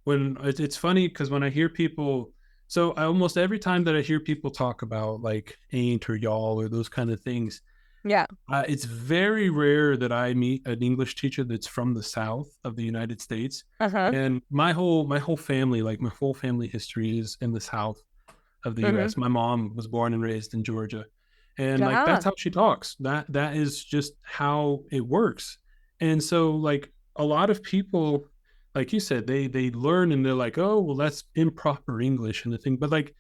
when it's funny, because when I hear people, so I almost every time that I hear people talk about like ain't or y'all or those kind of things,
Yeah.
it's very rare that I meet an English teacher that's from the South of the United States.
Uh-huh.
And my whole family, like my whole family history, is in the South of the
Mm-hmm.
U.S. My mom was born and raised in Georgia, and like that's
Yeah.
how she talks. That is just how it works. And so like a lot of people, like you said, they learn and they're like, oh well, that's improper English and the thing. But like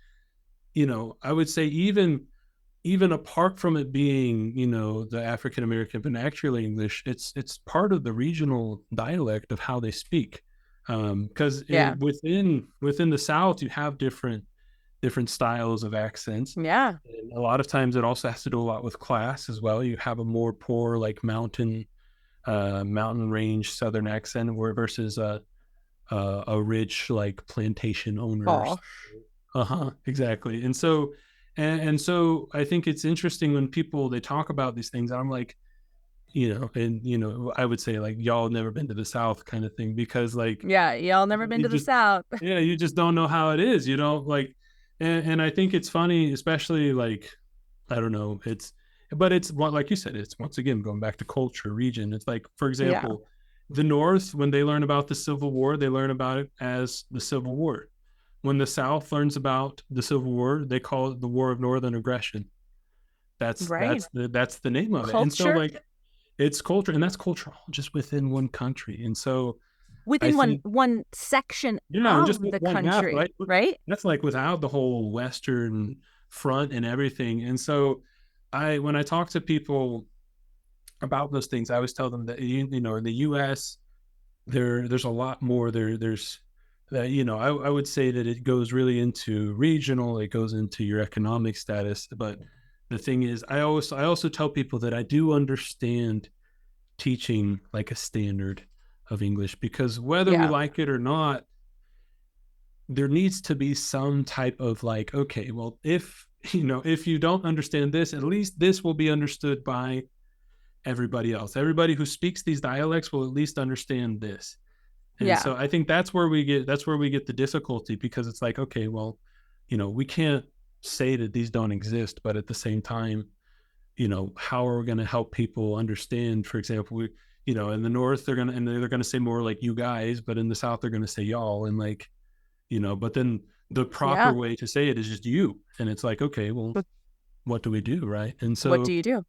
I would say even apart from it being the African American vernacular English, it's part of the regional dialect of how they speak. Because
Yeah.
within the South, you have different styles of accents.
Yeah.
And a lot of times it also has to do a lot with class as well. You have a more poor like mountain range southern accent, where versus a rich like plantation owners.
Oh,
Uh-huh, exactly. And so I think it's interesting when people they talk about these things, and I'm like, and I would say like y'all never been to the South kind of thing, because like
yeah. Y'all never been
you
to the
just
South.
yeah, you just don't know how it is, like, and I think it's funny, especially like, I don't know, but it's like you said, it's once again going back to culture, region. It's like, for
Yeah.
example, the North, when they learn about the Civil War, they learn about it as the Civil War. When the South learns about the Civil War, they call it the War of Northern Aggression. That's
Right.
that's the that's the name of it. And so
Culture.
like it's culture, and that's culture all just within one country. And so I
within
think,
one section
yeah, and just
of the
one half,
country,
right?
right?
That's like without the whole Western front and everything. And so when I talk to people about those things, I always tell them that, you know, in the US, there's a lot more there's that, you know, I would say that it goes really into regional, it goes into your economic status. But the thing is, I also tell people that I do understand teaching like a standard of English, because whether we
Yeah.
like it or not, there needs to be some type of like, okay, well, if you know, if you don't understand this, at least this will be understood by everybody else. Everybody who speaks these dialects will at least understand this. And
Yeah.
so I think that's where we get the difficulty, because it's like, okay, well, you know, we can't say that these don't exist, but at the same time, you know, how are we going to help people understand? For example, we, you know, in the north they're going to say more like you guys, but in the south they're going to say y'all, and like, you know, but then the proper
Yeah.
way to say it is just you, and it's like, okay, well,
But
what do we do, right? And
what
so
do you do?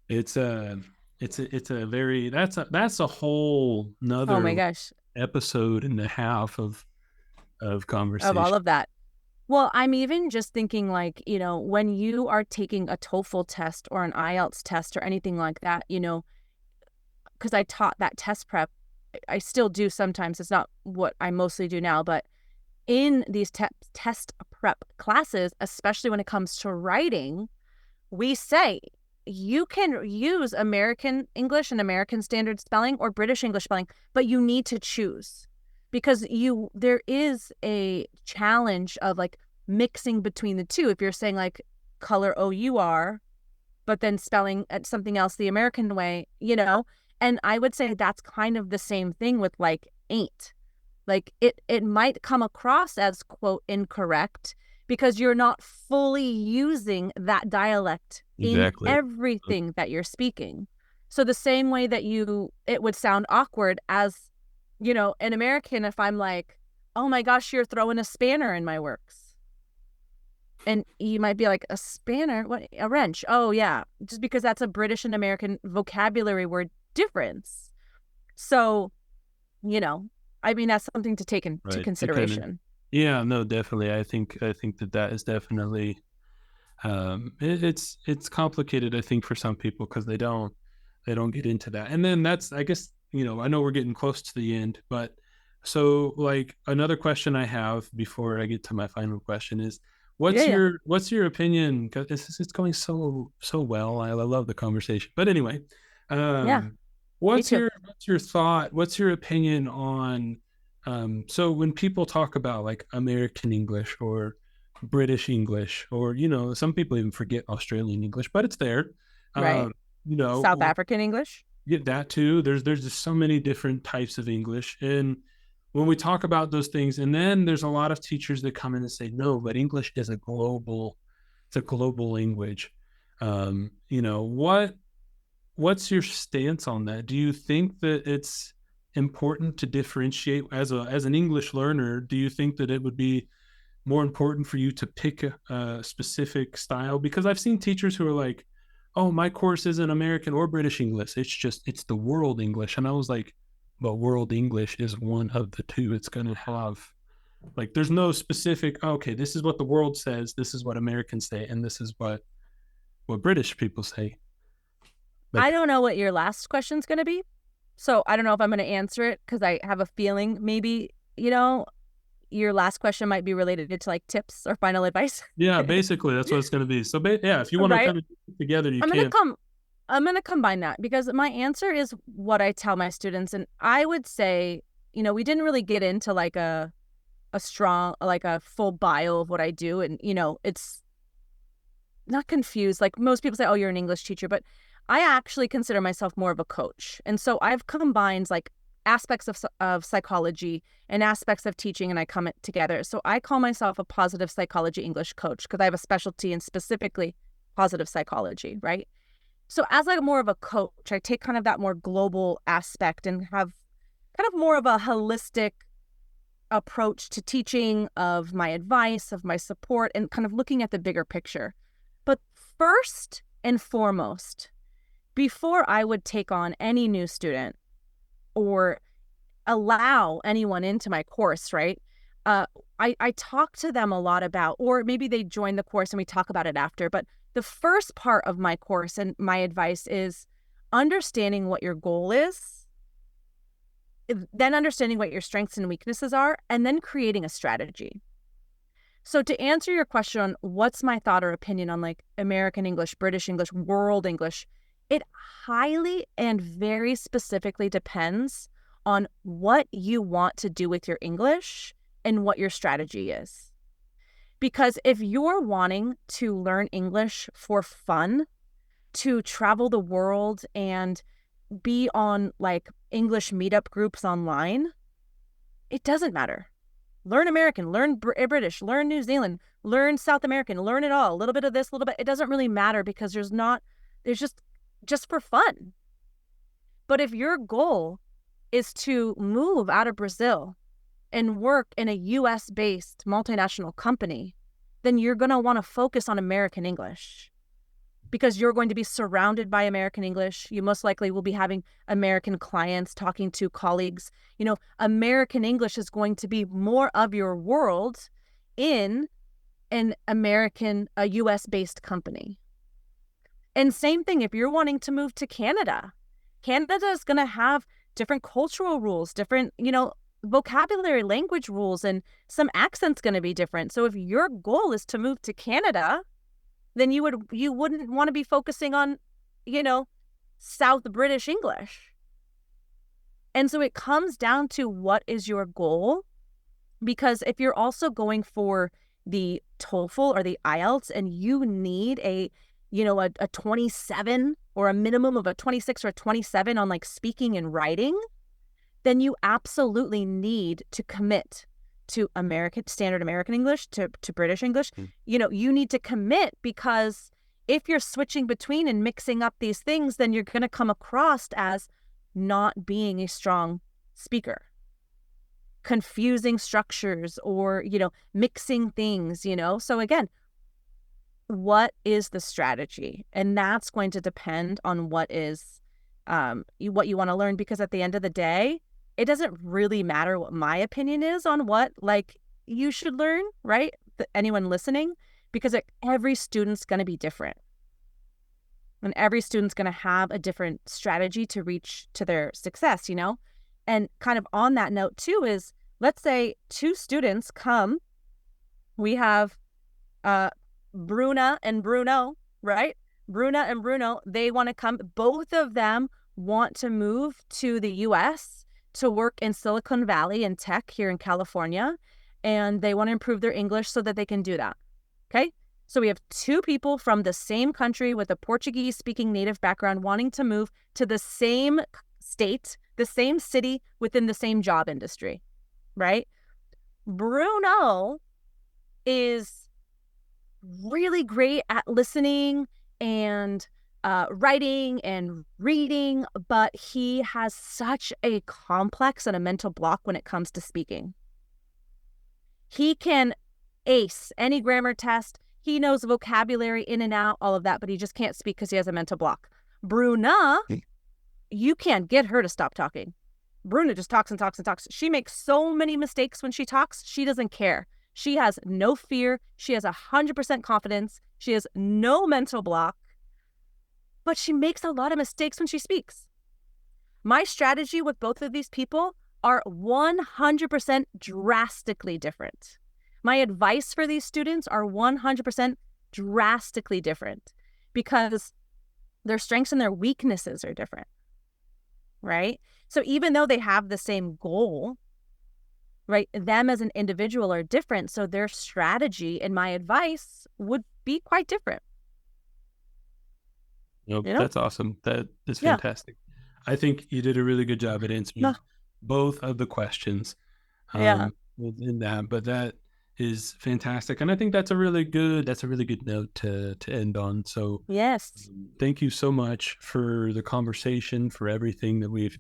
it's a it's a very that's a whole
Oh
another
my gosh.
episode and a half of
Of all
conversation.
of that. Well, I'm even just thinking like, when you are taking a TOEFL test or an IELTS test or anything like that, because I taught that test prep, I still do sometimes. It's not what I mostly do now, but in these test prep classes, especially when it comes to writing, we say you can use American English and American Standard Spelling or British English spelling, but you need to choose, because there is a challenge of like mixing between the two. If you're saying like color OUR, but then spelling something else the American way, and I would say that's kind of the same thing with like ain't. Like it might come across as quote incorrect because you're not fully using that dialect in
Exactly.
everything that you're speaking. So the same way that it would sound awkward as, an American, if I'm like, oh my gosh, you're throwing a spanner in my works. And you might be like, a spanner? What? A wrench? Oh yeah. Just because that's a British and American vocabulary word difference. So, you know, I mean, that's something to take into
Right. To kind of,
consideration.
yeah, no, definitely. I think that is definitely it's complicated, I think, for some people, because they don't get into that. And then that's, I guess, you know, I know we're getting close to the end, but so like another question I have before I get to my final question is,
Yeah, yeah.
what's your opinion? Because it's going so well. I love the conversation. But anyway,
Yeah,
um,
me too.
what's your thought? What's your opinion on so when people talk about like American English or British English, or, you know, some people even forget Australian English, but it's there.
Right.
Um, you know,
South African English.
get that too. There's just so many different types of English, and when we talk about those things, and then there's a lot of teachers that come in and say, no, but English is it's a global language. You know, what's your stance on that? Do you think that it's important to differentiate as an English learner? Do you think that it would be more important for you to pick a specific style? Because I've seen teachers who are like, oh, my course isn't American or British English, it's the world English. And I was like, but world English is one of the two. It's going to have, like, there's no specific, okay, this is what the world says, this is what Americans say, and this is what British people say.
I
Like,
don't know what your last question's going to be. So I don't know if I'm going to answer it because I have a feeling maybe, your last question might be related to like tips or final advice.
yeah, basically that's what it's going to be. So yeah, if you want to
Right?
kind of put it together, you
I'm going to
can.
come I'm going to combine that because my answer is what I tell my students, and I would say, we didn't really get into like a strong, like a full bio of what I do, and it's not confused. Like most people say, oh, you're an English teacher, but I actually consider myself more of a coach. And so I've combined like aspects of psychology and aspects of teaching, and I come it together. So I call myself a positive psychology English coach because I have a specialty in specifically positive psychology, right? So as like more of a coach, I take kind of that more global aspect and have kind of more of a holistic approach to teaching, of my advice, of my support, and kind of looking at the bigger picture. But first and foremost, before I would take on any new student or allow anyone into my course, right? I talk to them a lot about, or maybe they join the course and we talk about it after. But the first part of my course and my advice is understanding what your goal is, then understanding what your strengths and weaknesses are, and then creating a strategy. So to answer your question on what's my thought or opinion on like American English, British English, world English, it highly and very specifically depends on what you want to do with your English and what your strategy is. Because if you're wanting to learn English for fun, to travel the world and be on like English meetup groups online, it doesn't matter. Learn American, learn British, learn New Zealand, learn South American, learn it all. A little bit of this, a little bit. It doesn't really matter because there's just for fun. But if your goal is to move out of Brazil and work in a US based multinational company, then you're going to want to focus on American English because you're going to be surrounded by American English. You most likely will be having American clients, talking to colleagues. American English is going to be more of your world in a US-based company. And same thing, if you're wanting to move to Canada, Canada is going to have different cultural rules, different, vocabulary, language rules, and some accents going to be different. So if your goal is to move to Canada, then you wouldn't want to be focusing on, South British English. And so it comes down to what is your goal? Because if you're also going for the TOEFL or the IELTS and you need a 27 or a minimum of a 26 or a 27 on like speaking and writing, then you absolutely need to commit to standard American English, to British English. You need to commit, because if you're switching between and mixing up these things, then you're going to come across as not being a strong speaker, confusing structures or, mixing things, So again, what is the strategy? And that's going to depend on what you want to learn, because at the end of the day, it doesn't really matter what my opinion is on what you should learn, right? Anyone listening, because every student's going to be different. And every student's going to have a different strategy to reach to their success, And kind of on that note too is, let's say two students come, we have Bruna and Bruno, right? Bruna and Bruno, they want to come. Both of them want to move to the US to work in Silicon Valley in tech here in California. And they want to improve their English so that they can do that. Okay. So we have two people from the same country with a Portuguese speaking native background wanting to move to the same state, the same city within the same job industry, right? Bruno is really great at listening and writing and reading, but he has such a complex and a mental block when it comes to speaking. He can ace any grammar test. He knows vocabulary in and out, all of that, but he just can't speak because he has a mental block. Bruna, you can't get her to stop talking. Bruna just talks and talks and talks. She makes so many mistakes when she talks. She doesn't care. She has no fear. She has 100% confidence. She has no mental block, but she makes a lot of mistakes when she speaks. My strategy with both of these people are 100% drastically different. My advice for these students are 100% drastically different, because their strengths and their weaknesses are different, right? So even though they have the same goal, right, them as an individual are different. So their strategy and my advice would be quite different.
That's awesome. That is fantastic. I think you did a really good job at answering both of the questions in that, but that is fantastic. And I think that's a really good note to end on. So
yes,
thank you so much for the conversation, for everything that we've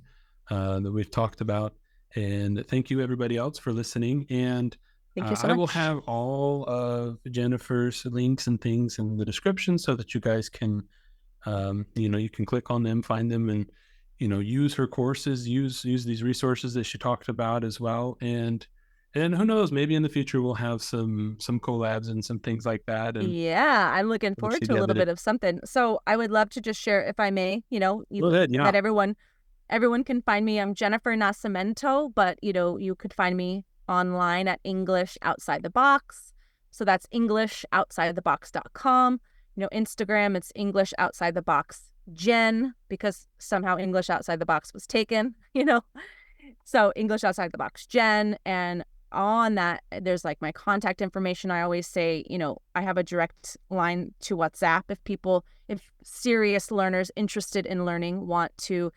talked about. And thank you everybody else for listening. And
thank you so
I will
much.
have all of Jennifer's links and things in the description so that you guys can, you can click on them, find them, and use her courses, use these resources that she talked about as well. And who knows, maybe in the future we'll have some collabs and some things like that. And
Yeah, I'm looking
work
forward to a little
together.
bit of something. So I would love to just share, if I may,
Go ahead. Yeah.
that everyone can find me. I'm Jennifer Nascimento, but you could find me online at English Outside the Box. So that's EnglishOutsideTheBox.com. Instagram, it's English Outside the Box Jen, because somehow English Outside the Box was taken. So English Outside the Box Jen. And on that, there's like my contact information. I always say, I have a direct line to WhatsApp if serious learners interested in learning want to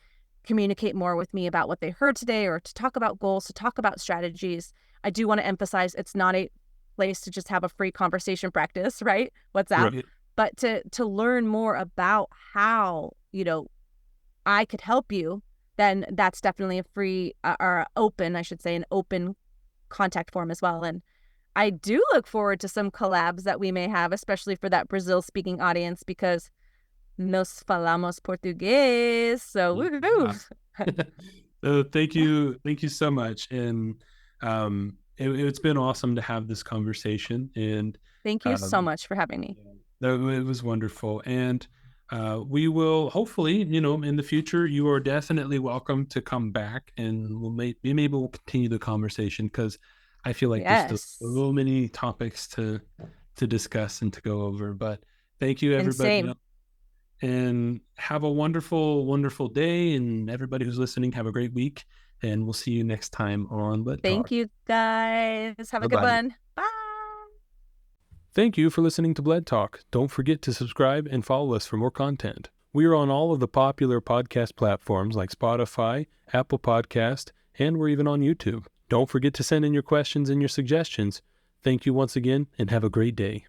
communicate more with me about what they heard today, or to talk about goals, to talk about strategies. I do want to emphasize it's not a place to just have a free conversation practice, right? WhatsApp,
Right.
but to learn more about how, I could help you, then that's definitely a free or open, I should say, an open contact form as well. And I do look forward to some collabs that we may have, especially for that Brazil speaking audience, because nos falamos português. So
Yeah.
woo-hoo.
So thank you so much. And it's been awesome to have this conversation. And
Thank you so
um,
much for having me.
it was wonderful. And we will hopefully, in the future, you are definitely welcome to come back, and maybe we'll continue the conversation, because I feel like there's still
Yes.
so many topics to discuss and to go over. But thank you,
And
everybody.
same.
And have a wonderful, wonderful day. And everybody who's listening, have a great week. And we'll see you next time on Lit
Thank
Talk.
you guys. Have a good
Bye-bye.
one. Bye.
Thank you for listening to Bled Talk. Don't forget to subscribe and follow us for more content. We are on all of the popular podcast platforms like Spotify, Apple Podcast, and we're even on YouTube. Don't forget to send in your questions and your suggestions. Thank you once again, and have a great day.